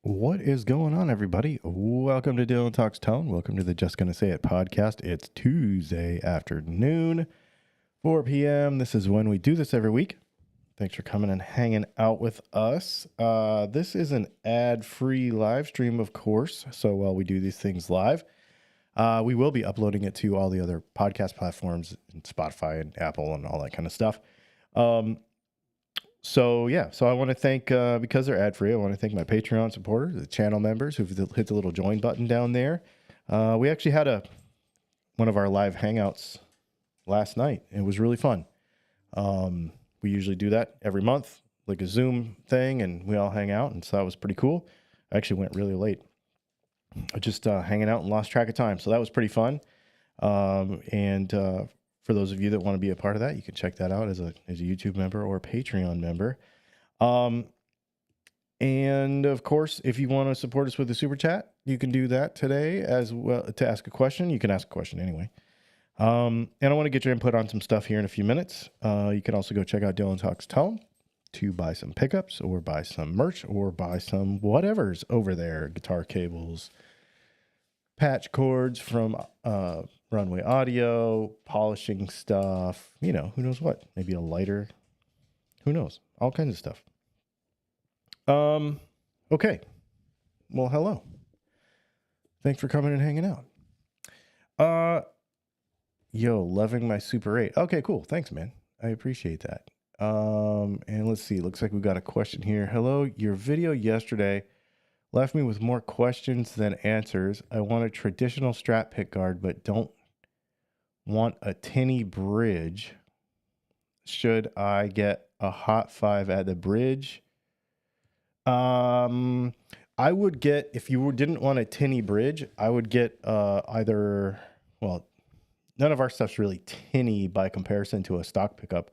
What is going on, everybody? Welcome to Dylan Talks Tone. Welcome to the Just Gonna Say It podcast. It's Tuesday afternoon, 4 p.m. This is when we do this every week. Thanks for coming and hanging out with us. This is an ad-free live stream, of course. So while we do these things live, we will be uploading it to all the other podcast platforms, and Spotify and Apple and all that kind of stuff. So I want to thank, because they're ad-free, I want to thank my Patreon supporters, the channel members who've hit the little join button down there. We actually had one of our live hangouts last night. It was really fun. We usually do that every month, like a Zoom thing, and we all hang out, and so that was pretty cool. I actually went really late. Just hanging out and lost track of time, so that was pretty fun. For those of you that want to be a part of that, you can check that out as a YouTube member or a Patreon member. And of course, if you want to support us with a super chat, you can do that today as well. To ask a question, you can ask a question anyway. And I want to get your input on some stuff here in a few minutes. You can also go check out Dylan Talks Tone to buy some pickups or buy some merch or buy some whatever's over there. Guitar cables, patch cords from Runway Audio, polishing stuff, who knows what, maybe a lighter, who knows, all kinds of stuff. Okay, well, hello, thanks for coming and hanging out. Loving my Super 8. Okay, cool, thanks, man, I appreciate that. And let's see, looks like we got a question here. Hello, your video yesterday left me with more questions than answers. I want a traditional Strat pickguard, but don't want a tinny bridge. Should I get a hot 5 at the bridge? I would get, if you didn't want a tinny bridge, I would get either, well, none of our stuff's really tinny by comparison to a stock pickup.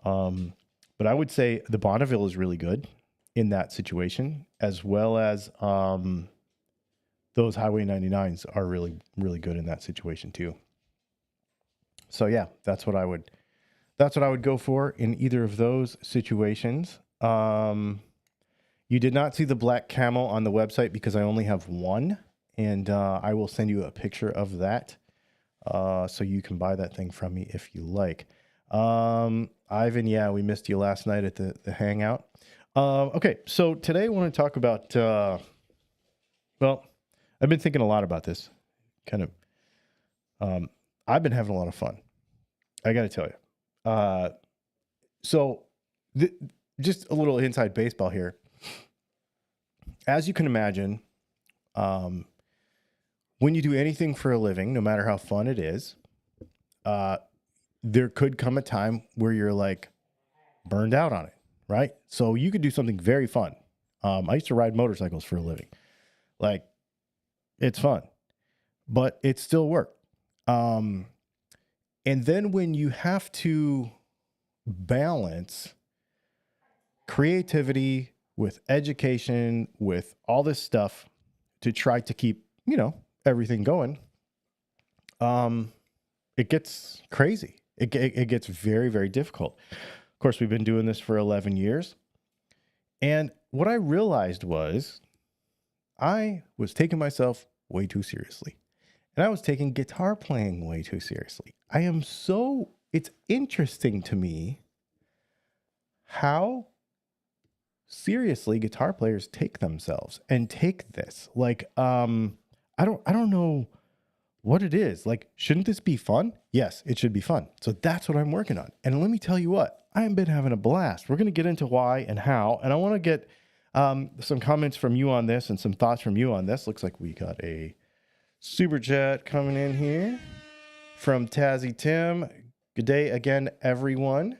But I would say the Bonneville is really good in that situation, as well as those Highway 99s are really, really good in that situation too. So yeah, that's what I would go for in either of those situations. You did not see the black camo on the website because I only have one, and I will send you a picture of that so you can buy that thing from me if you like. Ivan, yeah, we missed you last night at the hangout. Okay, so today I want to talk about, well, I've been thinking a lot about this, kind of, I've been having a lot of fun, I got to tell you. So just a little inside baseball here. As you can imagine, when you do anything for a living, no matter how fun it is, there could come a time where you're like burned out on it, right? So you could do something very fun. I used to ride motorcycles for a living. Like, it's fun, but it's still work. And then when you have to balance creativity with education, with all this stuff to try to keep, everything going, it gets crazy. It gets very, very difficult. Of course, we've been doing this for 11 years. And what I realized was I was taking myself way too seriously. And I was taking guitar playing way too seriously. It's interesting to me how seriously guitar players take themselves and take this. Like, I don't know what it is. Like, shouldn't this be fun? Yes, it should be fun. So that's what I'm working on. And let me tell you what, I've been having a blast. We're going to get into why and how, and I want to get some comments from you on this and some thoughts from you on this. Looks like we got a super chat coming in here from Tazzy Tim. Good day again, everyone.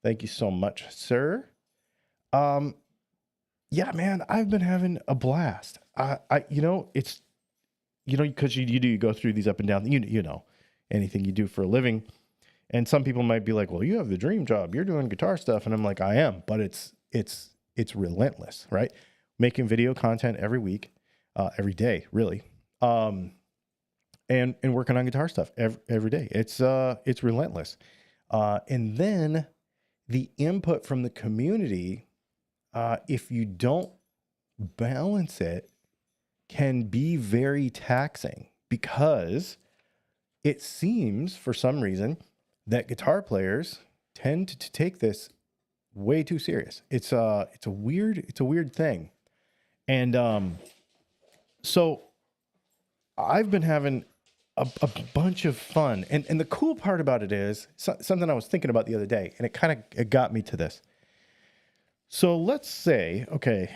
Thank you so much, sir. Yeah, man, I've been having a blast. It's, because you go through these up and down, anything you do for a living. And some people might be like, well, you have the dream job. You're doing guitar stuff. And I'm like, I am, but it's relentless, right? Making video content every week, every day, really. And working on guitar stuff every day. It's relentless. And then the input from the community, if you don't balance it can be very taxing because it seems for some reason that guitar players tend to take this way too serious. It's a weird thing. And so I've been having a bunch of fun. And the cool part about it is something I was thinking about the other day, and it got me to this. So let's say, okay,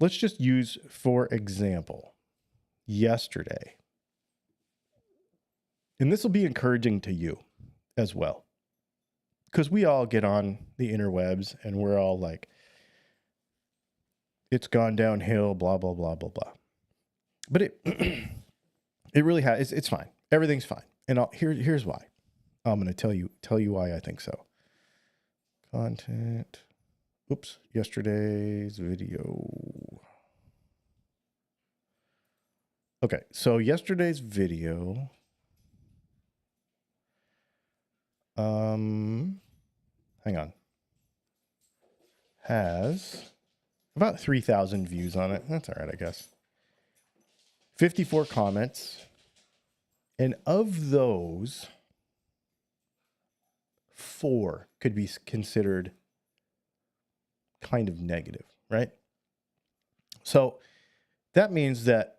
let's just use, for example, yesterday. And this will be encouraging to you as well, because we all get on the interwebs and we're all like, it's gone downhill, blah, blah, blah, blah, blah. But it really has, it's fine. Everything's fine. And here's why. I'm going to tell you why I think so. Content. Oops, yesterday's video. Okay, so yesterday's video, hang on, has about 3,000 views on it. That's all right, I guess. 54 comments, and of those, 4 could be considered kind of negative, right? So that means that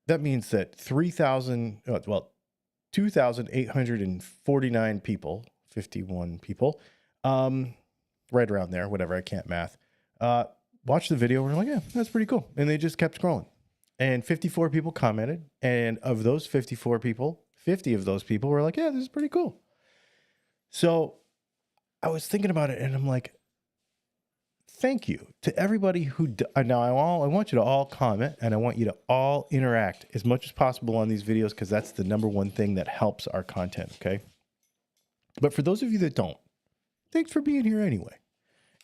2,849 people, 51 people, right around there, whatever, I can't math, watched the video and were like, yeah, that's pretty cool. And they just kept scrolling. And 54 people commented. And of those 54 people, 50 of those people were like, yeah, this is pretty cool. So I was thinking about it and I'm like, thank you to everybody who, now I want you to all comment and I want you to all interact as much as possible on these videos, because that's the number one thing that helps our content, okay? But for those of you that don't, thanks for being here anyway.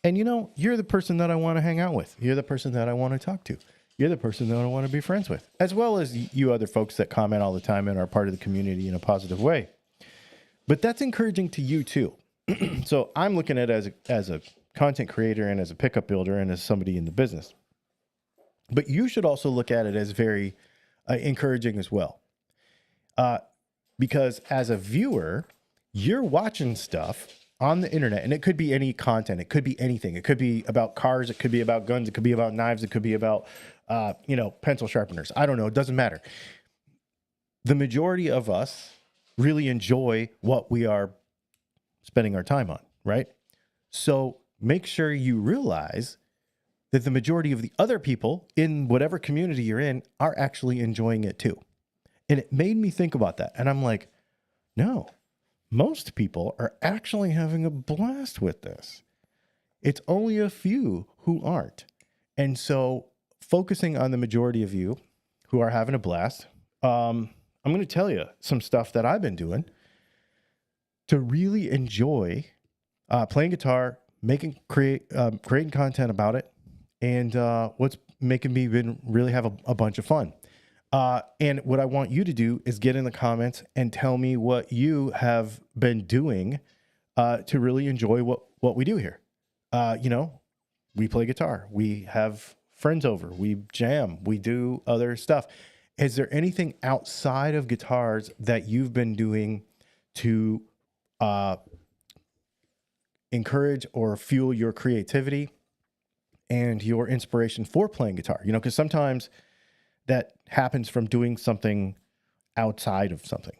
And you know, you're the person that I want to hang out with. You're the person that I want to talk to. You're the person that I want to be friends with, as well as you other folks that comment all the time and are part of the community in a positive way. But that's encouraging to you too. So I'm looking at it as a content creator and as a pickup builder and as somebody in the business. But you should also look at it as very encouraging as well. Because as a viewer, you're watching stuff on the internet, and it could be any content. It could be anything. It could be about cars. It could be about guns. It could be about knives. It could be about, pencil sharpeners. I don't know. It doesn't matter. The majority of us really enjoy what we are spending our time on, right? So make sure you realize that the majority of the other people in whatever community you're in are actually enjoying it too. And it made me think about that. And I'm like, no, most people are actually having a blast with this. It's only a few who aren't. And so focusing on the majority of you who are having a blast, I'm going to tell you some stuff that I've been doing to really enjoy playing guitar, creating content about it, and what's making me really have a bunch of fun. And what I want you to do is get in the comments and tell me what you have been doing to really enjoy what we do here. We play guitar. We have friends over. We jam. We do other stuff. Is there anything outside of guitars that you've been doing to encourage or fuel your creativity and your inspiration for playing guitar? Because sometimes that happens from doing something outside of something.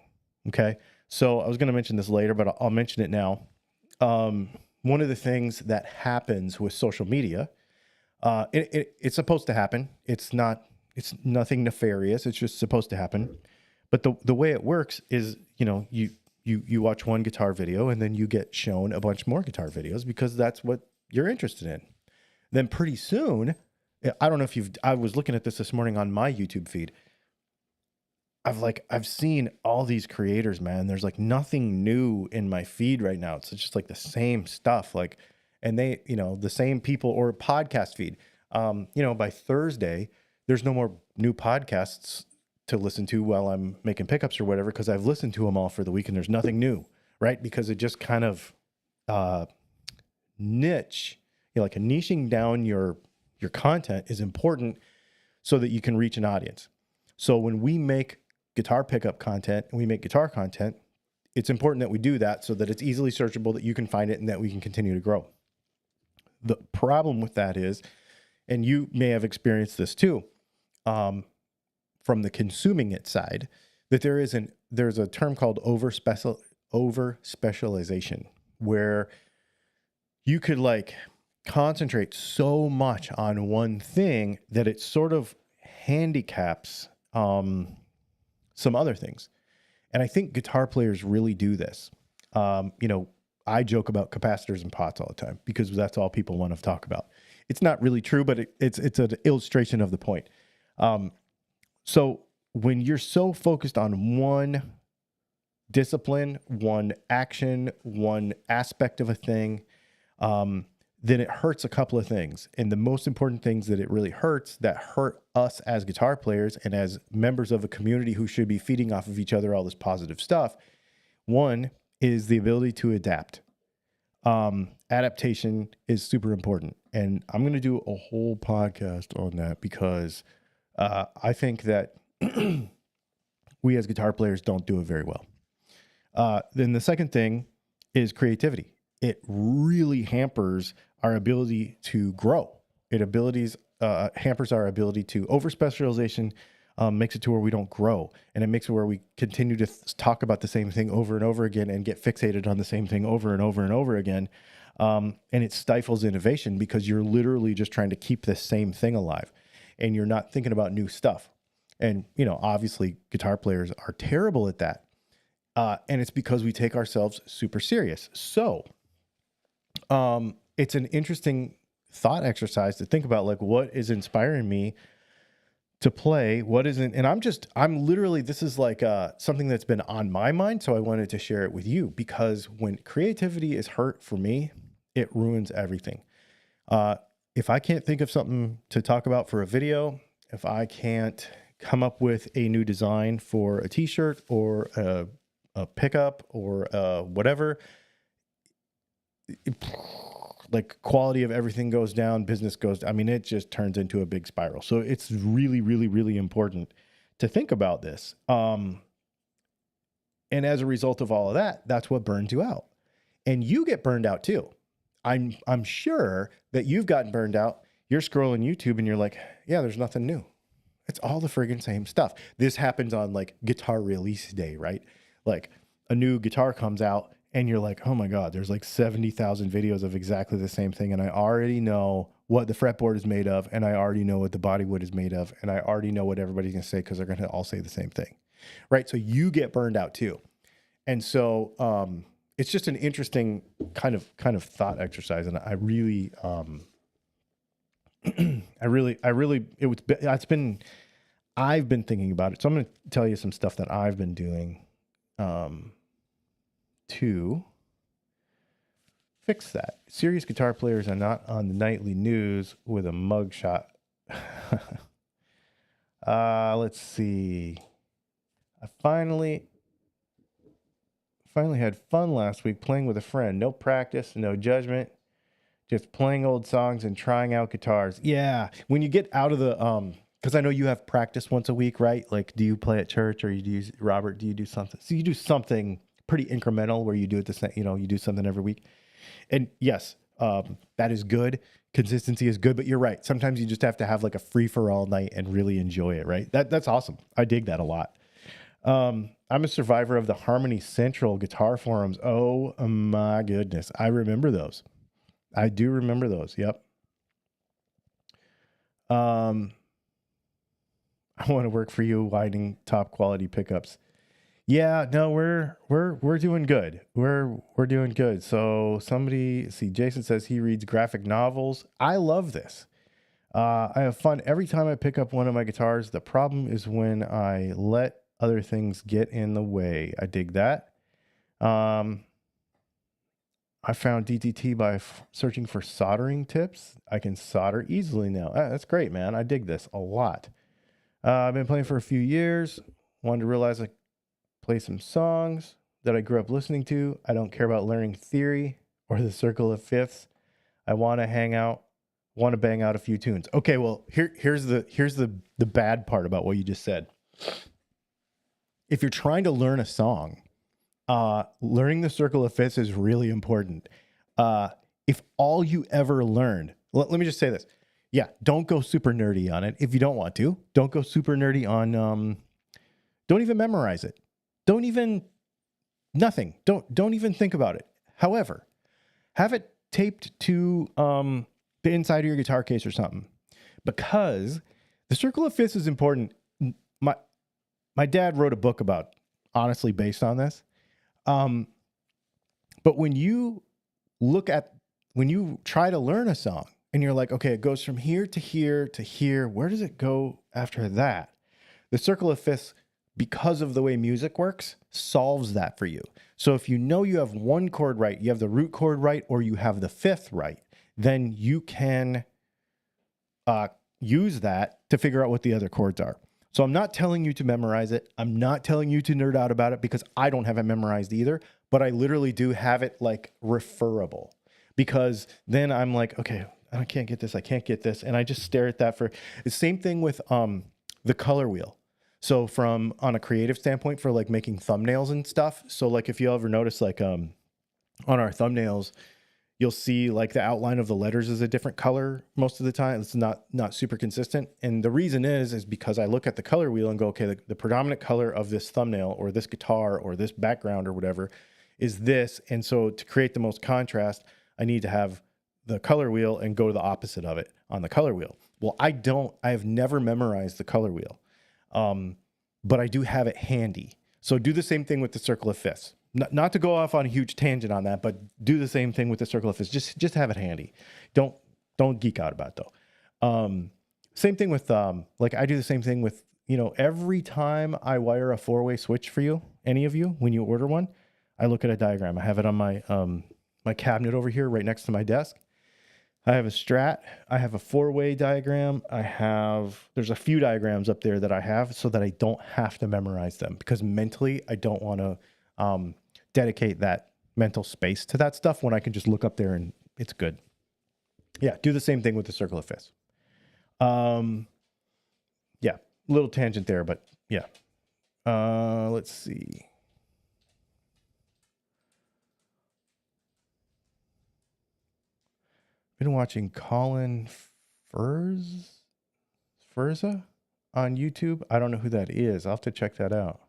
Okay. So I was going to mention this later, but I'll mention it now. One of the things that happens with social media, it's supposed to happen. It's nothing nefarious. It's just supposed to happen. But the way it works is, you watch one guitar video and then you get shown a bunch more guitar videos because that's what you're interested in. Then pretty soon, I don't know if I was looking at this morning on my YouTube feed. I've seen all these creators, man. There's like nothing new in my feed right now. It's just like the same stuff, and they, the same people, or podcast feed. By Thursday, there's no more new podcasts to listen to while I'm making pickups or whatever, because I've listened to them all for the week and there's nothing new, right? Because it just kind of niche, like a niching down your your content is important so that you can reach an audience. So when we make guitar pickup content and we make guitar content, it's important that we do that so that it's easily searchable, that you can find it, and that we can continue to grow. The problem with that is, and you may have experienced this too, from the consuming it side, that there's a term called over-specialization, where you could like concentrate so much on one thing that it sort of handicaps some other things. And I think guitar players really do this. I joke about capacitors and pots all the time because that's all people want to talk about. It's not really true, but it's an illustration of the point. So when you're so focused on one discipline, one action, one aspect of a thing, then it hurts a couple of things. And the most important things that it really hurts, that hurt us as guitar players and as members of a community who should be feeding off of each other all this positive stuff. One is the ability to adapt. Adaptation is super important. And I'm going to do a whole podcast on that because I think that we as guitar players don't do it very well. Then the second thing is creativity. It really hampers our ability to grow. It hampers our ability to over-specialization, makes it to where we don't grow. And it makes it where we continue to talk about the same thing over and over again and get fixated on the same thing over and over and over again. And it stifles innovation because you're literally just trying to keep the same thing alive and you're not thinking about new stuff. And, obviously guitar players are terrible at that. And it's because we take ourselves super serious. So, it's an interesting thought exercise to think about, like, what is inspiring me to play? What isn't? And I'm literally, this is like, something that's been on my mind. So I wanted to share it with you because when creativity is hurt for me, it ruins everything. If I can't think of something to talk about for a video, if I can't come up with a new design for a t-shirt or a pickup or whatever, like quality of everything goes down, business goes down. I mean, it just turns into a big spiral. So it's really, really, really important to think about this. And as a result of all of that, that's what burns you out. And you get burned out too. I'm sure that you've gotten burned out. You're scrolling YouTube and you're like, yeah, there's nothing new. It's all the friggin' same stuff. This happens on like guitar release day, right? Like a new guitar comes out and you're like, oh my God, there's like 70,000 videos of exactly the same thing. And I already know what the fretboard is made of. And I already know what the bodywood is made of. And I already know what everybody's going to say because they're going to all say the same thing, right? So you get burned out too. And so it's just an interesting kind of thought exercise. And I've been thinking about it. So I'm going to tell you some stuff that I've been doing to fix that. Serious guitar players are not on the nightly news with a mugshot. Let's see. I finally had fun last week playing with a friend. No practice, no judgment, just playing old songs and trying out guitars. Yeah, when you get out of the because I know you have practice once a week, right? Like, do you play at church or do you do something? So you do something pretty incremental where you do it the same, you do something every week. And yes, that is good. Consistency is good, but you're right. Sometimes you just have to have like a free for all night and really enjoy it, right? That's awesome. I dig that a lot. I'm a survivor of the Harmony Central guitar forums. Oh my goodness. I remember those. I do remember those. Yep. I want to work for you, winding top quality pickups. Yeah, no, we're doing good. We're doing good. So Jason says he reads graphic novels. I love this. I have fun every time I pick up one of my guitars. The problem is when I let other things get in the way. I dig that. I found DTT by searching for soldering tips. I can solder easily now. That's great, man. I dig this a lot. I've been playing for a few years. Wanted to realize I play some songs that I grew up listening to. I don't care about learning theory or the circle of fifths. I want to hang out want to bang out a few tunes. Okay, well, here's the bad part about what you just said. If you're trying to learn a song, learning the circle of fifths is really important. If all you ever learned, let me just say this. Yeah, don't go super nerdy on it if you don't want to. Don't go super nerdy on, don't even memorize it. Don't even, nothing. Don't even think about it. However, have it taped to the inside of your guitar case or something, because the circle of fifths is important. My dad wrote a book about, honestly, based on this. But when you try to learn a song and you're like, okay, it goes from here to here to here, where does it go after that? The circle of fifths, because of the way music works, solves that for you. So if you know you have one chord right, you have the root chord right, or you have the fifth right, then you can use that to figure out what the other chords are. So I'm not telling you to memorize it. I'm not telling you to nerd out about it, because I don't have it memorized either, but I literally do have it like referable, because then I'm like, okay, I can't get this. I can't get this. And I just stare at that for the same thing with the color wheel. So from on a creative standpoint for like making thumbnails and stuff. So like if you ever notice like on our thumbnails, you'll see like the outline of the letters is a different color most of the time. It's not super consistent. And the reason is because I look at the color wheel and go, okay, the predominant color of this thumbnail or this guitar or this background or whatever is this. And so to create the most contrast, I need to have the color wheel and go to the opposite of it on the color wheel. Well, I have never memorized the color wheel, but I do have it handy. So do the same thing with the circle of fifths. Not to go off on a huge tangent on that, but do the same thing with the circle of fifths. Just have it handy. Don't geek out about it though. Same thing with like I do the same thing with, every time I wire a 4-way switch for you, any of you, when you order one, I look at a diagram. I have it on my my cabinet over here right next to my desk. I have a Strat. I have a 4-way diagram. There's a few diagrams up there that I have so that I don't have to memorize them, because mentally I don't want to dedicate that mental space to that stuff when I can just look up there and it's good. Yeah, do the same thing with the circle of fifths. Yeah, little tangent there, but yeah. Let's see. Been watching Colin Furza on YouTube. I don't know who that is. I'll have to check that out.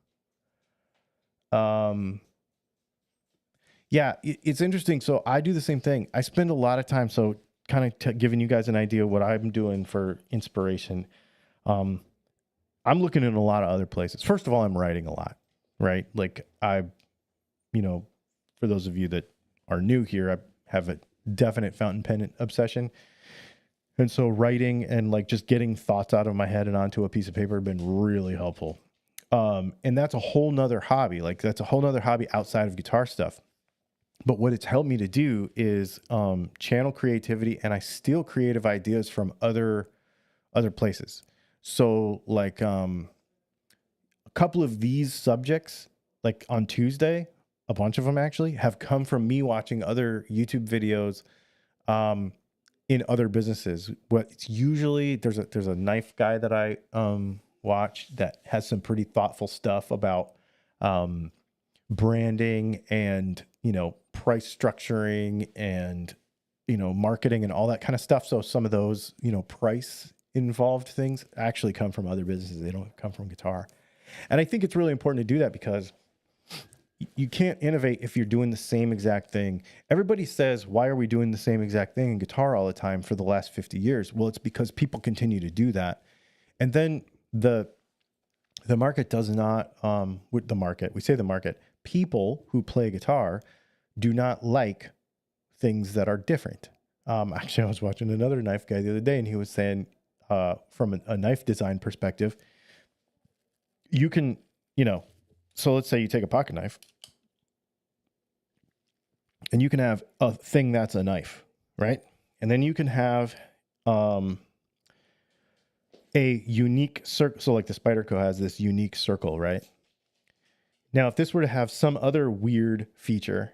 Yeah, it's interesting. So I do the same thing. I spend a lot of time. So kind of giving you guys an idea of what I'm doing for inspiration. I'm looking in a lot of other places. First of all, I'm writing a lot, right? Like for those of you that are new here, I have a definite fountain pen obsession. And so writing and like just getting thoughts out of my head and onto a piece of paper have been really helpful. And that's a whole nother hobby. Like that's a whole nother hobby outside of guitar stuff. But what it's helped me to do is channel creativity, and I steal creative ideas from other places. So like a couple of these subjects, like on Tuesday, a bunch of them actually have come from me watching other YouTube videos in other businesses. What it's usually there's a knife guy that I watch that has some pretty thoughtful stuff about branding and price structuring and marketing and all that kind of stuff. So some of those price involved things actually come from other businesses. They don't come from guitar. And I think it's really important to do that, because you can't innovate if you're doing the same exact thing. Everybody says, why are we doing the same exact thing in guitar all the time for the last 50 years? Well, it's because people continue to do that. And then the market does not, with the market, we say the market, people who play guitar do not like things that are different. Actually, I was watching another knife guy the other day, and he was saying, from a knife design perspective, you can, so let's say you take a pocket knife and you can have a thing that's a knife, right? And then you can have a unique circle. So like the Spyderco has this unique circle, right? Now, if this were to have some other weird feature,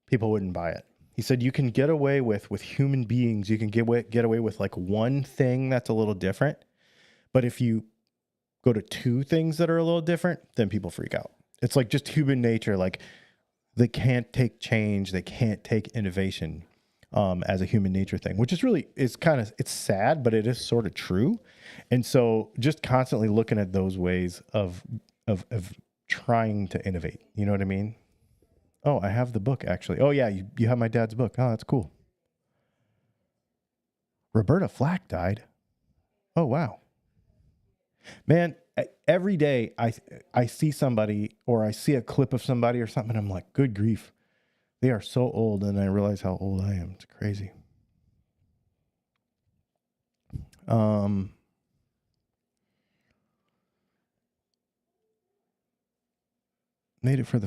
people wouldn't buy it. He said you can get away with human beings, you can get away with like one thing that's a little different. But if you go to two things that are a little different, then people freak out. It's like just human nature. Like they can't take change. They can't take innovation as a human nature thing, which is really, it's sad, but it is sort of true. And so just constantly looking at those ways of trying to innovate, you know what I mean? Oh, I have the book actually. Oh yeah. You have my dad's book. Oh, that's cool. Roberta Flack died. Oh, wow. Man, every day I see somebody or I see a clip of somebody or something, and I'm like, good grief. They are so old, and I realize how old I am. It's crazy. Made it to the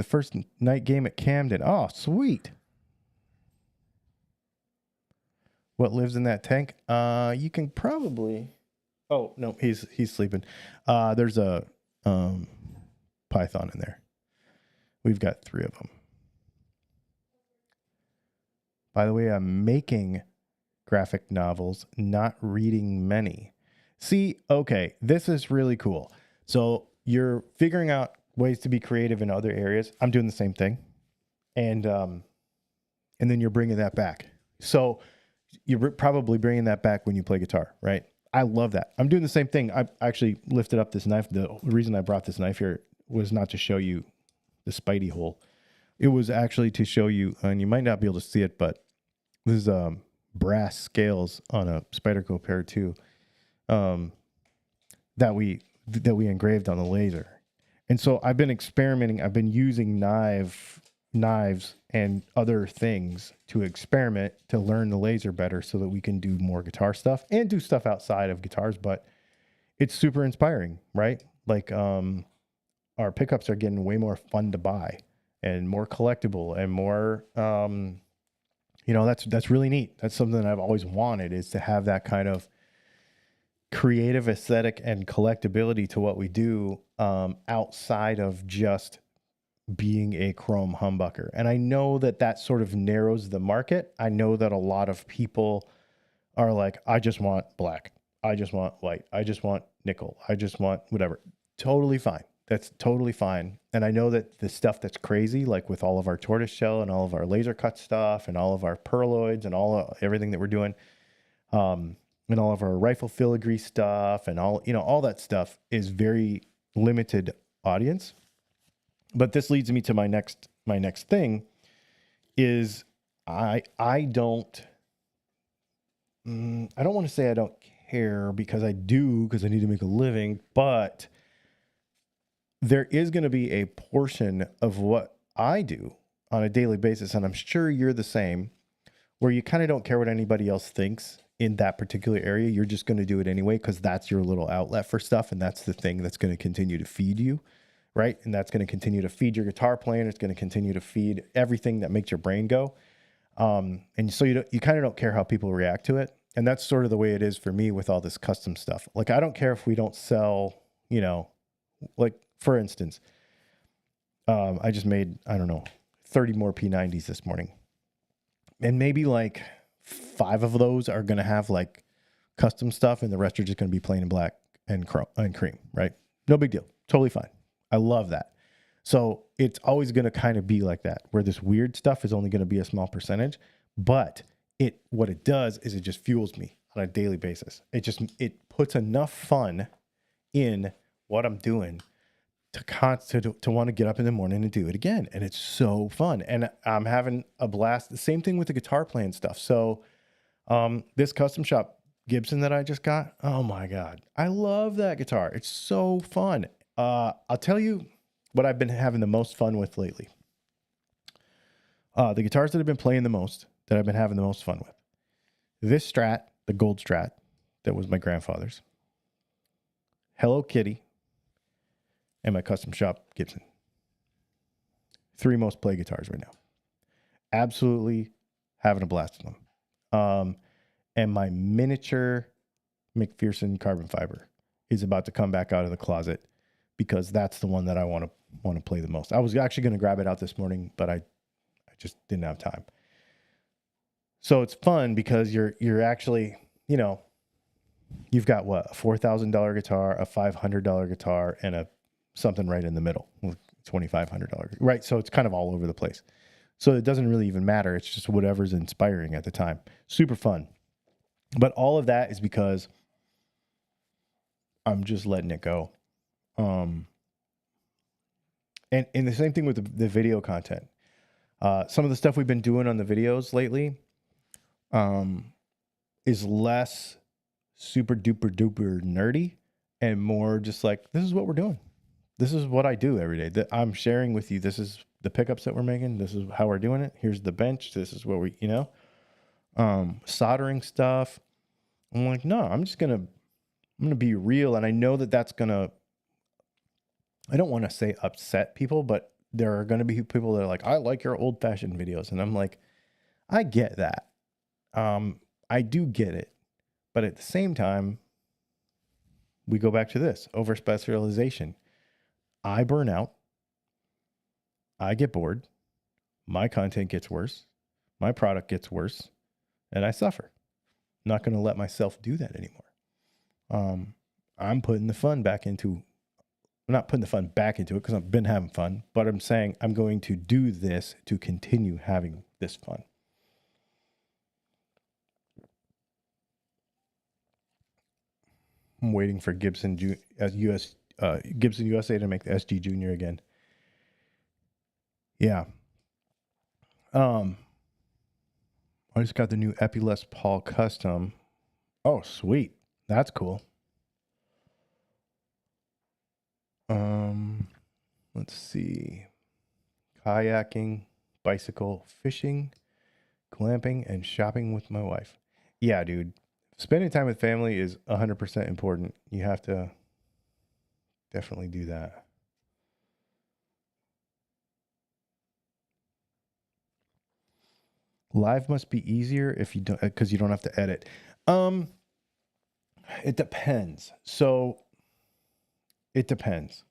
first night game at Camden. Oh, sweet. What lives in that tank? You can probably. Oh no, he's sleeping. There's a python in there. We've got 3 of them. By the way, I'm making graphic novels, not reading many. See, okay, this is really cool. So you're figuring out ways to be creative in other areas. I'm doing the same thing, and then you're bringing that back. So you're probably bringing that back when you play guitar, right? I love that. I'm doing the same thing. I actually lifted up this knife. The reason I brought this knife here was not to show you the Spidey hole. It was actually to show you, and you might not be able to see it, but this is brass scales on a Spyderco Pair 2 that we engraved on the laser. And so I've been experimenting. I've been using knives and other things to experiment to learn the laser better so that we can do more guitar stuff and do stuff outside of guitars. But it's super inspiring, right? Like our pickups are getting way more fun to buy and more collectible and more, that's really neat. That's something that I've always wanted, is to have that kind of creative aesthetic and collectability to what we do outside of just being a chrome humbucker. And I know that sort of narrows the market. I know that a lot of people are like, I just want black. I just want white. I just want nickel. I just want whatever. Totally fine. That's totally fine. And I know that the stuff that's crazy, like with all of our tortoiseshell and all of our laser cut stuff and all of our perloids and everything that we're doing, and all of our rifle filigree stuff and all that stuff is very limited audience. But this leads me to my next thing is I don't want to say I don't care, because I do, because I need to make a living, but there is going to be a portion of what I do on a daily basis, and I'm sure you're the same, where you kind of don't care what anybody else thinks in that particular area. You're just going to do it anyway, because that's your little outlet for stuff, and that's the thing that's going to continue to feed you, right? And that's going to continue to feed your guitar playing. It's going to continue to feed everything that makes your brain go. And so you kind of don't care how people react to it. And that's sort of the way it is for me with all this custom stuff. Like, I don't care if we don't sell, like, for instance, I just made, 30 more P90s this morning. And maybe like 5 of those are going to have like custom stuff, and the rest are just going to be plain and black and cream, right? No big deal. Totally fine. I love that. So it's always going to kind of be like that, where this weird stuff is only going to be a small percentage, but what it does is it just fuels me on a daily basis. It puts enough fun in what I'm doing to want to get up in the morning and do it again. And it's so fun. And I'm having a blast. The same thing with the guitar playing stuff. So this custom shop Gibson that I just got, oh my God, I love that guitar. It's so fun. I'll tell you what I've been having the most fun with lately. The guitars that I've been playing the most, that I've been having the most fun with. This Strat, the gold Strat, that was my grandfather's. Hello Kitty, and my custom shop Gibson. 3 most played guitars right now. Absolutely having a blast with them. And my miniature McPherson carbon fiber is about to come back out of the closet, because that's the one that I want to play the most. I was actually going to grab it out this morning, but I just didn't have time. So it's fun because you're actually, you know, you've got what, a $4,000 guitar, a $500 guitar, and something right in the middle, $2,500, right? So it's kind of all over the place. So it doesn't really even matter. It's just whatever's inspiring at the time. Super fun. But all of that is because I'm just letting it go. And the same thing with the video content. Some of the stuff we've been doing on the videos lately is less super duper duper nerdy and more just like, this is what we're doing. This is what I do every day. That I'm sharing with you. This is the pickups that we're making. This is how we're doing it. Here's the bench. This is what we, soldering stuff. I'm like, no, I'm going to be real. And I know that that's going to, I don't want to say upset people, but there are going to be people that are like, I like your old fashioned videos. And I'm like, I get that. I do get it. But at the same time, we go back to this over-specialization. I burn out. I get bored. My content gets worse. My product gets worse. And I suffer. I'm not going to let myself do that anymore. I'm putting the fun back into, I'm not putting the fun back into it because I've been having fun, but I'm saying I'm going to do this to continue having this fun. I'm waiting for Gibson USA to make the SG Junior again. Yeah. I just got the new Epi Les Paul Custom. Oh, sweet. That's cool. Let's see. Kayaking, bicycle, fishing, glamping, and shopping with my wife. Yeah, dude. Spending time with family is 100% important. You have to definitely do that. Live must be easier if you don't, because you don't have to edit. It depends. So it depends.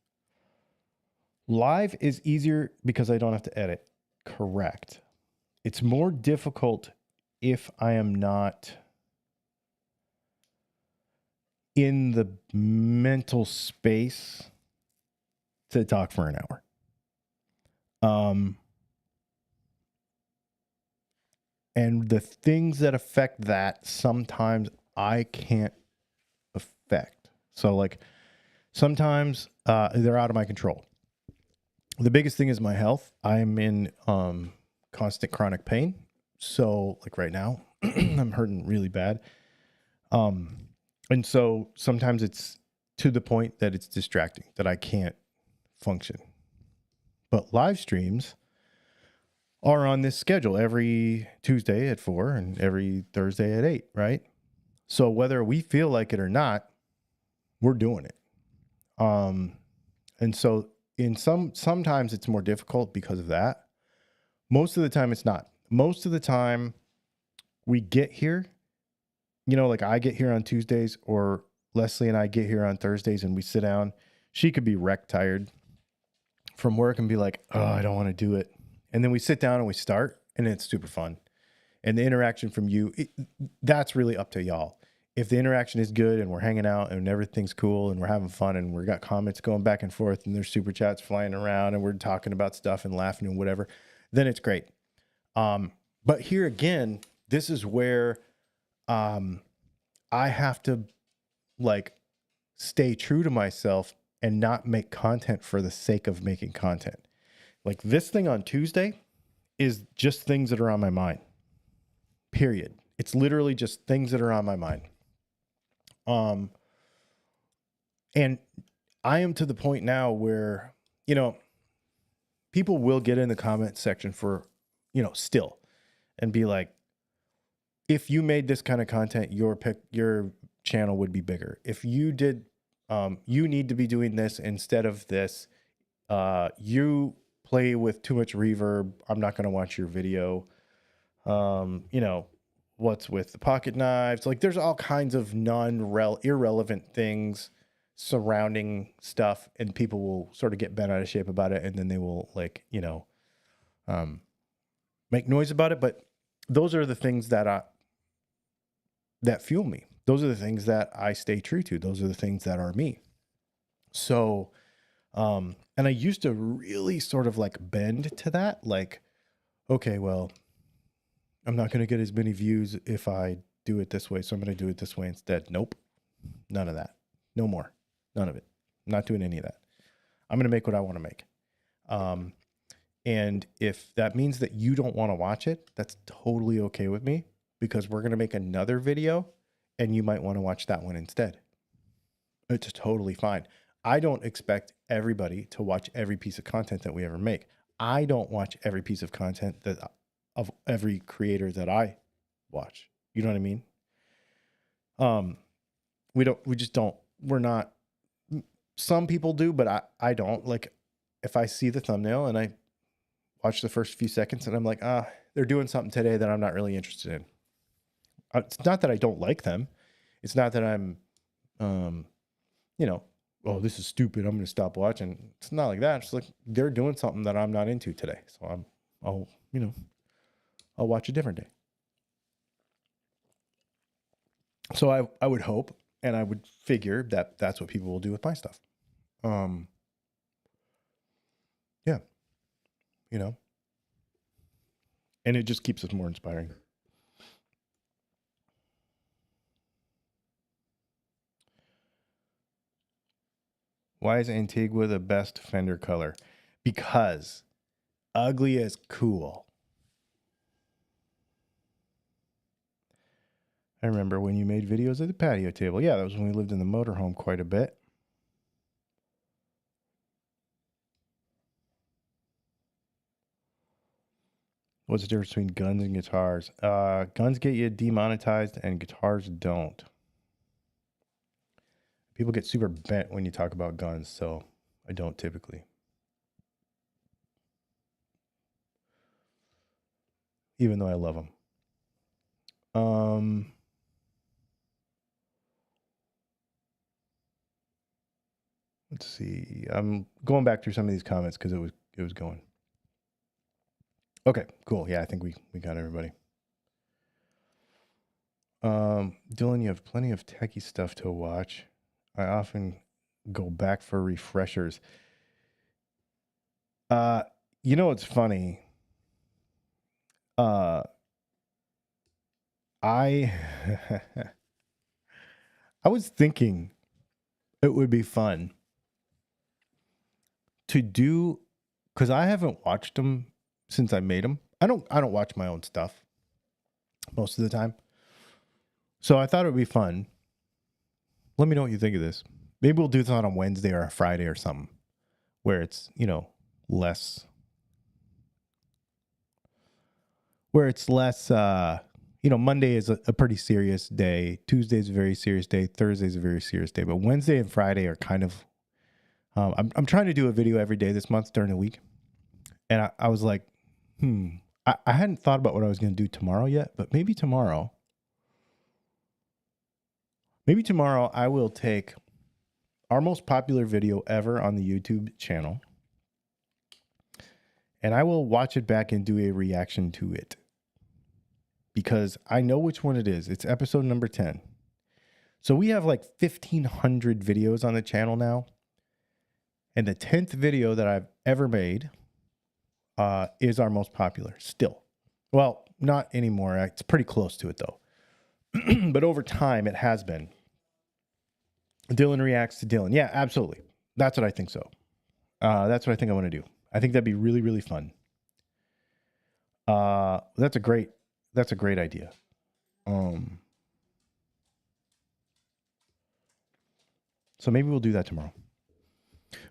Live is easier because I don't have to edit. Correct. It's more difficult if I am not in the mental space to talk for an hour. And the things that affect that, sometimes I can't affect. So like sometimes they're out of my control. The biggest thing is my health. I'm in constant chronic pain. So like right now, I'm hurting really bad. And so sometimes it's to the point that it's distracting, that I can't function. But live streams are on this schedule every Tuesday at 4 and every Thursday at 8, right? So whether we feel like it or not, we're doing it. And so sometimes it's more difficult because of that. Most of the time it's not. Most of the time we get here, like I get here on Tuesdays, or Leslie and I get here on Thursdays, and we sit down. She could be wrecked tired from work and be like, oh, I don't want to do it. And then we sit down and we start, and it's super fun. And the interaction from you, that's really up to y'all. If the interaction is good and we're hanging out and everything's cool and we're having fun and we've got comments going back and forth and there's super chats flying around and we're talking about stuff and laughing and whatever, then it's great. But here again, this is where I have to like stay true to myself and not make content for the sake of making content. Like this thing on Tuesday is just things that are on my mind. Period. It's literally just things that are on my mind. And I am to the point now where, people will get in the comment section for, still and be like, if you made this kind of content, your channel would be bigger. If you did, you need to be doing this instead of this. You play with too much reverb. I'm not going to watch your video. What's with the pocket knives? Like there's all kinds of irrelevant things surrounding stuff, and people will sort of get bent out of shape about it. And then they will make noise about it, but those are the things that fuel me. Those are the things that I stay true to. Those are the things that are me. So, and I used to really sort of like bend to that. Like, okay, well, I'm not going to get as many views if I do it this way, so I'm going to do it this way instead. Nope. None of that. No more. None of it. I'm not doing any of that. I'm going to make what I want to make. And if that means that you don't want to watch it, that's totally okay with me, because we're going to make another video and you might want to watch that one instead. It's totally fine. I don't expect everybody to watch every piece of content that we ever make. I don't watch every piece of content of every creator that I watch. You know what I mean? We just don't, we're not, some people do, but I don't. Like, if I see the thumbnail and I watch the first few seconds and I'm like, they're doing something today that I'm not really interested in. It's not that I don't like them. It's not that I'm, oh, this is stupid, I'm going to stop watching. It's not like that. It's like they're doing something that I'm not into today. So I'll watch a different day. So I would hope, and I would figure that that's what people will do with my stuff. Yeah, and it just keeps us more inspiring. Why is Antigua the best Fender color? Because ugly is cool. I remember when you made videos at the patio table. Yeah, that was when we lived in the motorhome quite a bit. What's the difference between guns and guitars? Guns get you demonetized and guitars don't. People get super bent when you talk about guns, so I don't typically. Even though I love them. Let's see. I'm going back through some of these comments because it was going. Okay, cool. Yeah, I think we got everybody. Dylan, you have plenty of techie stuff to watch. I often go back for refreshers. It's funny. I was thinking it would be fun to do, because I haven't watched them since I made them. I don't watch my own stuff most of the time. So I thought it would be fun. Let me know what you think of this. Maybe we'll do this on a Wednesday or a Friday or something, where it's, less, Monday is a pretty serious day. Tuesday is a very serious day. Thursday is a very serious day. But Wednesday and Friday are kind of, I'm trying to do a video every day this month during the week. And I was like, I hadn't thought about what I was going to do tomorrow yet, but maybe tomorrow I will take our most popular video ever on the YouTube channel, and I will watch it back and do a reaction to it, because I know which one it is. It's episode number 10. So we have like 1,500 videos on the channel now, and the 10th video that I've ever made is our most popular still. Well, not anymore. It's pretty close to it though. But over time, it has been. Dylan reacts to Dylan. Yeah, absolutely. That's what I think so. That's what I think I want to do. I think that'd be really, really fun. That's a great idea. So maybe we'll do that tomorrow.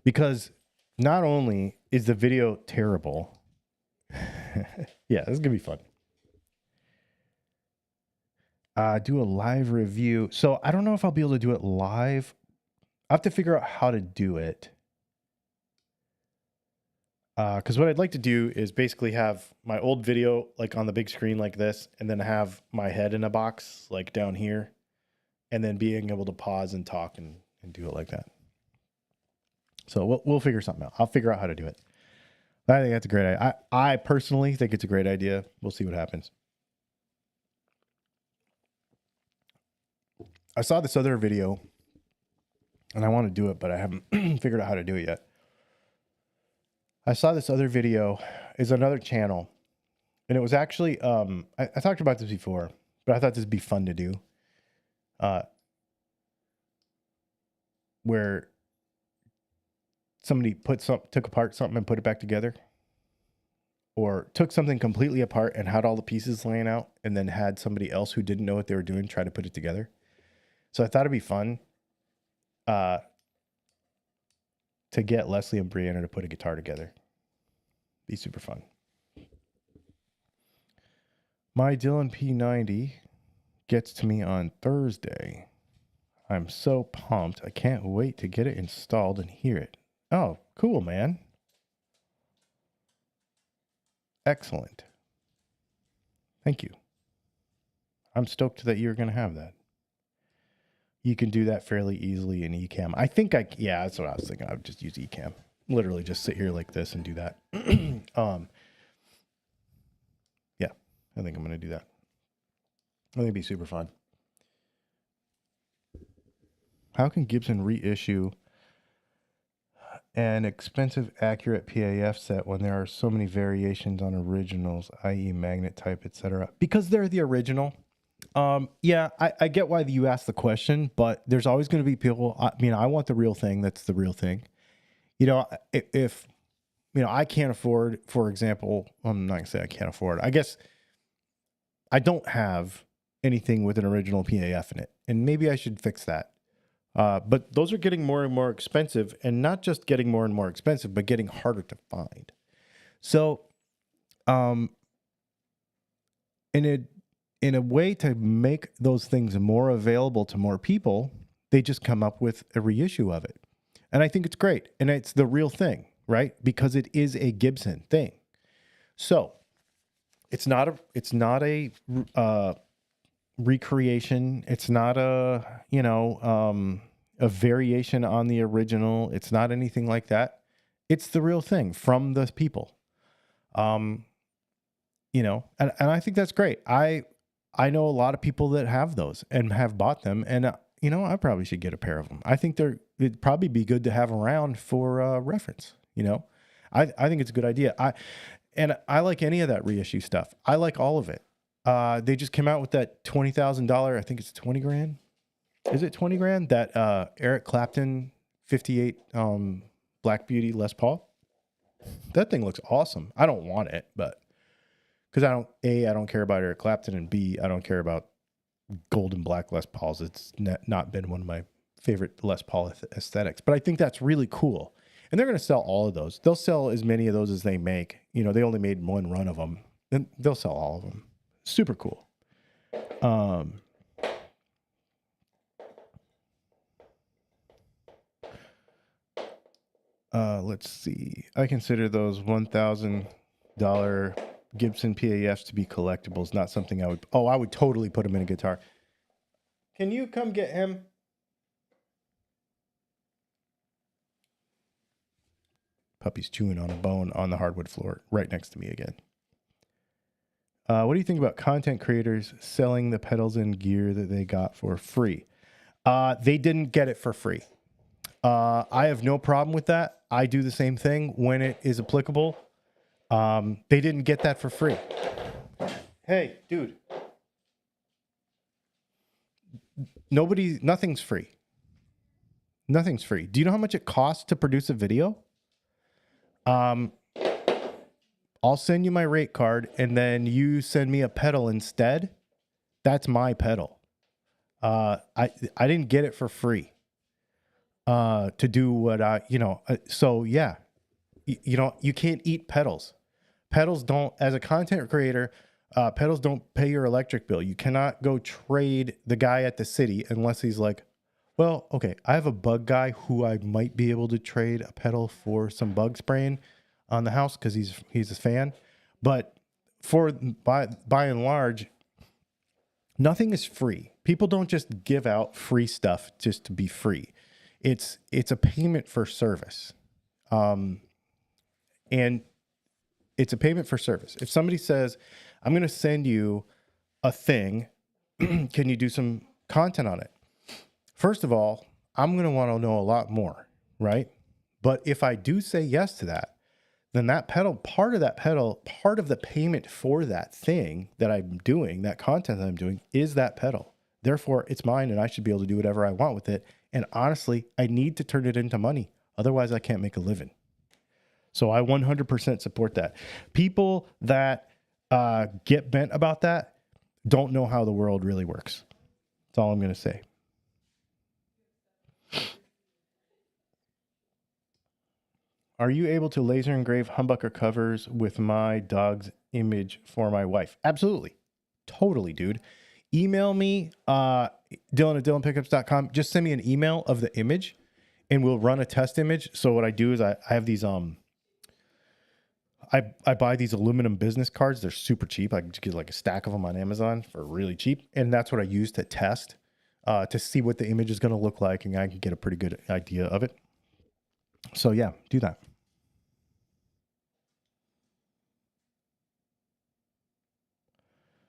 Because not only is the video terrible, yeah, this is gonna be fun. Do a live review. So I don't know if I'll be able to do it live. I have to figure out how to do it. Because what I'd like to do is basically have my old video like on the big screen like this, and then have my head in a box like down here, and then being able to pause and talk and do it like that. So we'll figure something out. I'll figure out how to do it. I think that's a great idea. I personally think it's a great idea. We'll see what happens. I saw this other video and I want to do it, but I haven't figured out how to do it yet. I saw this other video. Is another channel, and it was actually I talked about this before, but I thought this would be fun to do. Where somebody took apart something and put it back together, or took something completely apart and had all the pieces laying out, and then had somebody else who didn't know what they were doing try to put it together. So I thought it'd be fun to get Leslie and Brianna to put a guitar together. Be super fun. My Dylan P90 gets to me on Thursday. I'm so pumped. I can't wait to get it installed and hear it. Oh, cool, man. Excellent. Thank you. I'm stoked that you're going to have that. You can do that fairly easily in Ecamm. I think yeah, that's what I was thinking. I would just use Ecamm. Literally just sit here like this and do that. Yeah, I think I'm going to do that. I think it'd be super fun. How can Gibson reissue an expensive, accurate PAF set when there are so many variations on originals, i.e. magnet type, etc.? Because they're the original. Yeah, I get why you asked the question, but there's always going to be people. I mean, I want the real thing. That's the real thing. You know, if I can't afford, for example, I'm not going to say I can't afford. I guess I don't have anything with an original PAF in it, and maybe I should fix that. But those are getting more and more expensive, and not just getting more and more expensive, but getting harder to find. So, in a way to make those things more available to more people, they just come up with a reissue of it. And I think it's great. And it's the real thing, right? Because it is a Gibson thing. So it's not a recreation. It's not a variation on the original. It's not anything like that. It's the real thing from the people. And I think that's great. I know a lot of people that have those and have bought them, and I probably should get a pair of them. I think it'd probably be good to have around for reference. I think it's a good idea. I like any of that reissue stuff. I like all of it. They just came out with that $20,000. I think it's 20 grand. Is it 20 grand? That Eric Clapton 58 Black Beauty Les Paul. That thing looks awesome. I don't want it, but because I don't care about Eric Clapton, and B, I don't care about gold and black Les Pauls. It's not been one of my favorite Les Paul aesthetics, but I think that's really cool. And they're going to sell all of those. They'll sell as many of those as they make. They only made one run of them, and they'll sell all of them. Super cool. Let's see. I consider those $1,000 Gibson PAFs to be collectibles, not something I would totally put them in a guitar. Can you come get him? Puppy's chewing on a bone on the hardwood floor right next to me again. What do you think about content creators selling the pedals and gear that they got for free? They didn't get it for free. I have no problem with that. I do the same thing when it is applicable. They didn't get that for free. Hey, dude. Nothing's free. Nothing's free. Do you know how much it costs to produce a video? I'll send you my rate card, and then you send me a pedal instead. That's my pedal. I didn't get it for free. To do what so yeah, you can't eat pedals. Pedals don't, as a content creator, pedals don't pay your electric bill. You cannot go trade the guy at the city unless he's like, well, okay, I have a bug guy who I might be able to trade a pedal for some bug spraying on the house because he's a fan. But by and large, nothing is free. People don't just give out free stuff just to be free. It's a payment for service. And It's a payment for service. If somebody says, I'm going to send you a thing, can you do some content on it? First of all, I'm going to want to know a lot more, right? But if I do say yes to that, then part of the payment for that thing that I'm doing, that content that I'm doing, is that pedal. Therefore, it's mine and I should be able to do whatever I want with it. And honestly, I need to turn it into money. Otherwise, I can't make a living. So I 100% support that. People that get bent about that don't know how the world really works. That's all I'm going to say. Are you able to laser engrave humbucker covers with my dog's image for my wife? Absolutely. Totally, dude. Email me, Dylan@dylanpickups.com. Just send me an email of the image and we'll run a test image. So what I do is I have these, I buy these aluminum business cards. They're super cheap. I can get like a stack of them on Amazon for really cheap. And that's what I use to test, to see what the image is going to look like. And I can get a pretty good idea of it. So yeah, do that.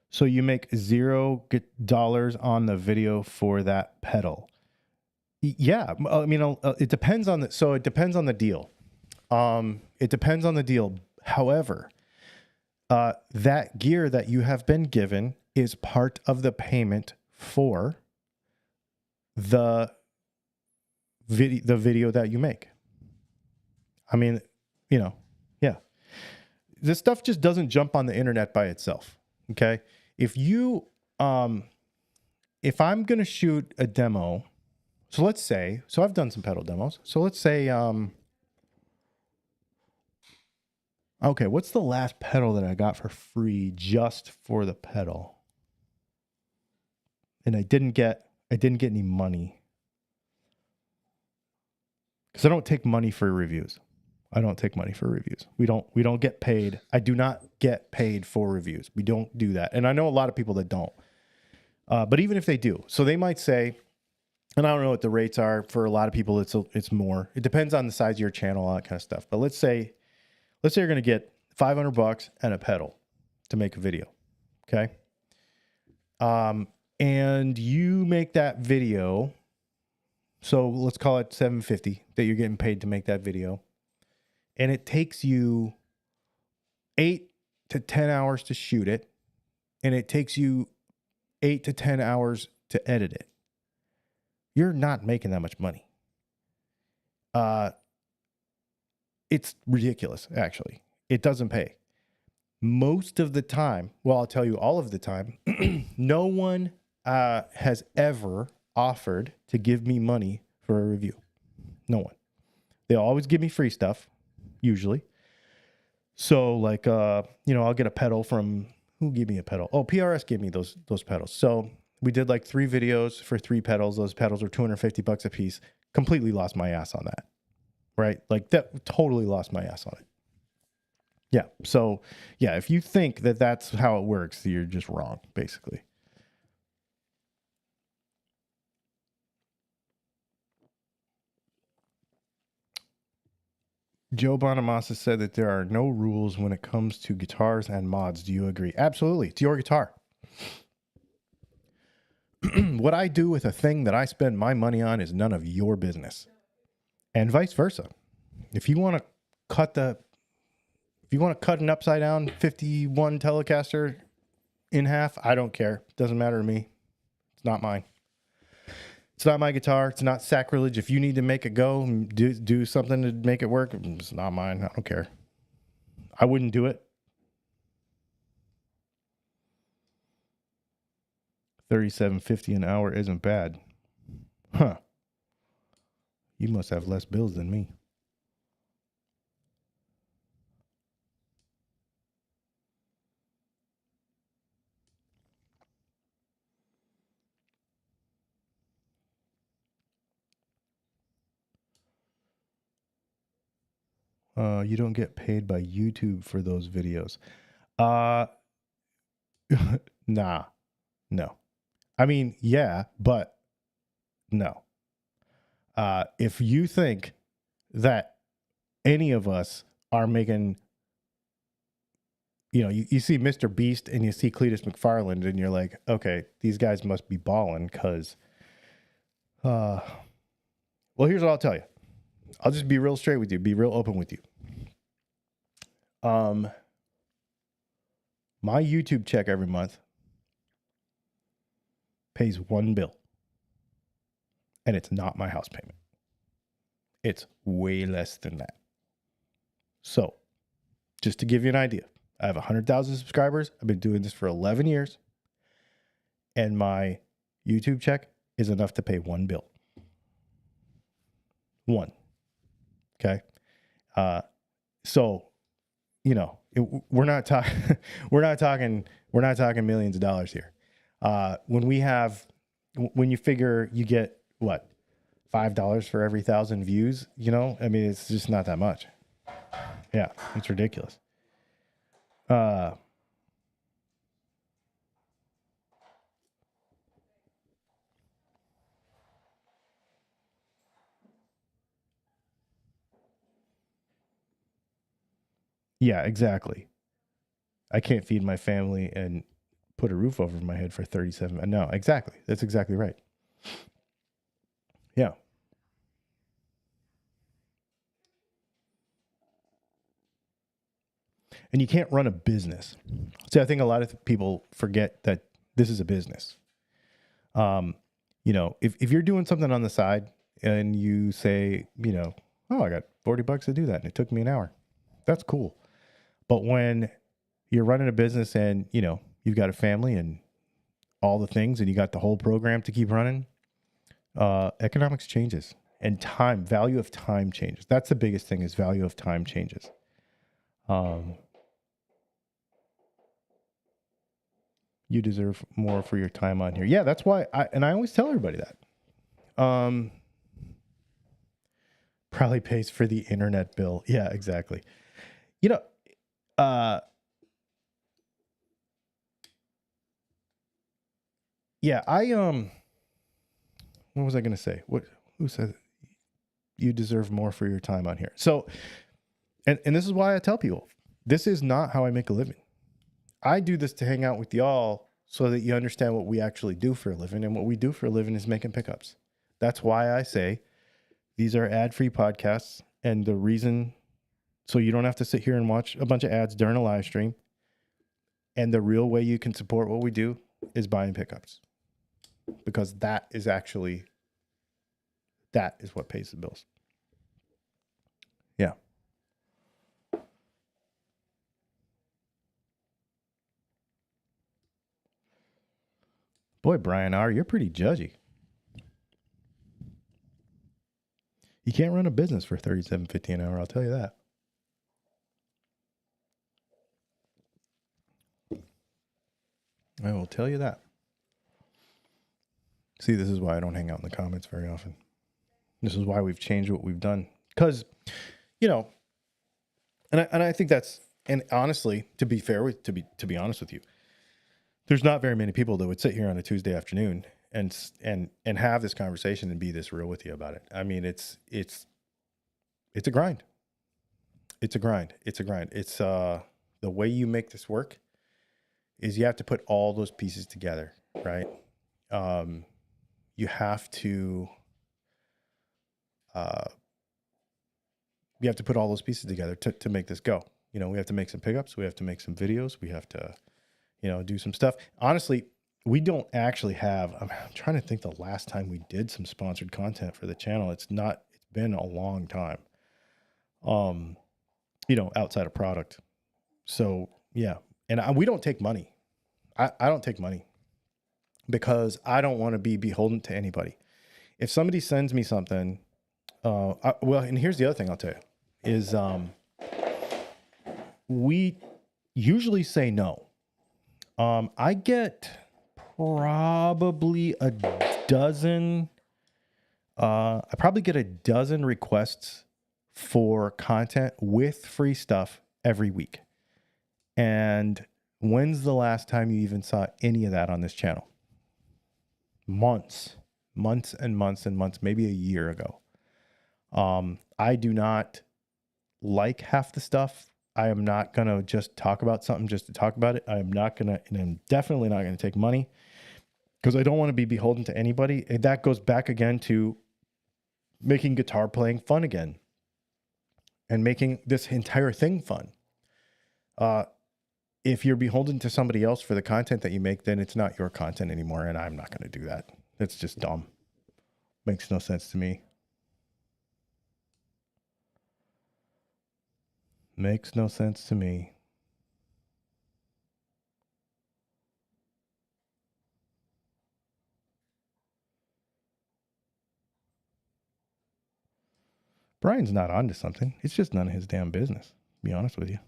So you make $0 on the video for that pedal. Yeah, I mean, it depends on it depends on the deal. It depends on the deal. However, that gear that you have been given is part of the payment for the video that you make. I mean, yeah. This stuff just doesn't jump on the internet by itself. Okay. If I'm going to shoot a demo, so I've done some pedal demos. So let's say, okay, what's the last pedal that I got for free just for the pedal? And I didn't get any money. Because I don't take money for reviews. We don't get paid. I do not get paid for reviews. We don't do that. And I know a lot of people that don't. But even if they do, so they might say, and I don't know what the rates are for a lot of people. It's more. It depends on the size of your channel, all that kind of stuff. But let's say you're going to get $500 and a pedal to make a video. Okay. And you make that video. So let's call it $750 that you're getting paid to make that video. And it takes you 8 to 10 hours to shoot it. And it takes you 8 to 10 hours to edit it. You're not making that much money. It's ridiculous, actually. It doesn't pay. Most of the time, well, I'll tell you all of the time, no one has ever offered to give me money for a review. No one. They'll always give me free stuff, usually. So like, I'll get a pedal from, who gave me a pedal? Oh, PRS gave me those pedals. So we did like 3 videos for 3 pedals. Those pedals were $250 a piece. Completely lost my ass on that. Right? Like that, totally lost my ass on it. Yeah. So yeah, if you think that that's how it works, you're just wrong, basically. Joe Bonamassa said that there are no rules when it comes to guitars and mods. Do you agree? Absolutely. It's your guitar. What I do with a thing that I spend my money on is none of your business. And vice versa. If you want to cut an upside down 51 Telecaster in half, I don't care. It doesn't matter to me. It's not mine. It's not my guitar. It's not sacrilege. If you need to make it go and do something to make it work, it's not mine. I don't care. I wouldn't do it. $37.50 an hour isn't bad. Huh. You must have less bills than me. You don't get paid by YouTube for those videos. Nah, no. I mean, yeah, but no. If you think that any of us are making you see Mr. Beast and you see Cletus McFarland and you're like, okay, these guys must be balling because, well, here's what I'll tell you. I'll just be real straight with you, be real open with you. My YouTube check every month pays one bill, and it's not my house payment. It's way less than that. So, just to give you an idea, I have 100,000 subscribers. I've been doing this for 11 years, and my YouTube check is enough to pay one bill. One. Okay. So, we're not talking, we're not talking millions of dollars here. When you figure you get what, $5 for every 1,000 views, it's just not that much. Yeah, it's ridiculous. Yeah, exactly. I can't feed my family and put a roof over my head for 37. No, exactly. That's exactly right. Yeah. And you can't run a business. See, I think a lot of people forget that this is a business. If you're doing something on the side and you say, oh, I got $40 to do that and it took me an hour. That's cool. But when you're running a business and, you've got a family and all the things and you got the whole program to keep running, economics changes and value of time changes. That's the biggest thing, is value of time changes. You deserve more for your time on here. Yeah, that's why I always tell everybody that. Probably pays for the internet bill. Yeah, exactly. Yeah, what was I going to say? Who said you deserve more for your time on here? So, and this is why I tell people, this is not how I make a living. I do this to hang out with y'all so that you understand what we actually do for a living. And what we do for a living is making pickups. That's why I say these are ad-free podcasts. And the reason, so you don't have to sit here and watch a bunch of ads during a live stream. And the real way you can support what we do is buying pickups. Because that is what pays the bills. Yeah. Boy, Brian R., you're pretty judgy. You can't run a business for $37.50 an hour, I'll tell you that. I will tell you that. See, this is why I don't hang out in the comments very often. This is why we've changed what we've done. Because, and I think that's, and honestly, to be honest with you, there's not very many people that would sit here on a Tuesday afternoon and have this conversation and be this real with you about it. I mean, it's a grind. It's a grind. It's the way you make this work is you have to put all those pieces together, right? You have to put all those pieces together to make this go. We have to make some pickups. We have to make some videos. We have to, do some stuff. Honestly, we don't actually have, I'm trying to think the last time we did some sponsored content for the channel. It's been a long time, outside of product. So yeah. And we don't take money. I don't take money because I don't want to be beholden to anybody. If somebody sends me something, and here's the other thing I'll tell you is, we usually say no. I get probably a dozen requests for content with free stuff every week. And when's the last time you even saw any of that on this channel? Months and months, maybe a year ago. I do not like half the stuff I am not going to just talk about something just to talk about it. I am not going to, and I'm definitely not going to take money because I don't want to be beholden to anybody. And that goes back again to making guitar playing fun again and making this entire thing fun. If you're beholden to somebody else for the content that you make, then it's not your content anymore. And I'm not going to do that. It's just dumb. Makes no sense to me. Makes no sense to me. Brian's not onto something. It's just none of his damn business, to be honest with you.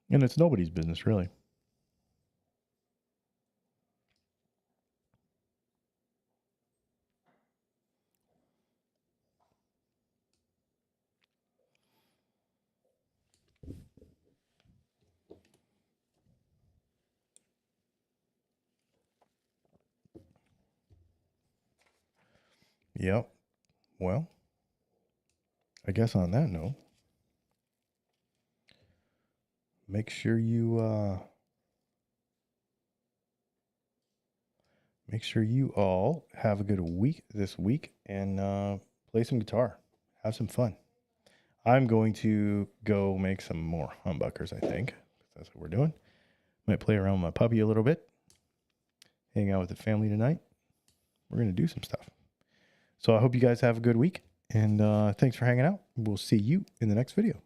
And it's nobody's business, really. Yep. Well, I guess on that note, make sure you all have a good week this week and play some guitar. Have some fun. I'm going to go make some more humbuckers, I think. That's what we're doing. Might play around with my puppy a little bit. Hang out with the family tonight. We're going to do some stuff. So I hope you guys have a good week. And thanks for hanging out. We'll see you in the next video.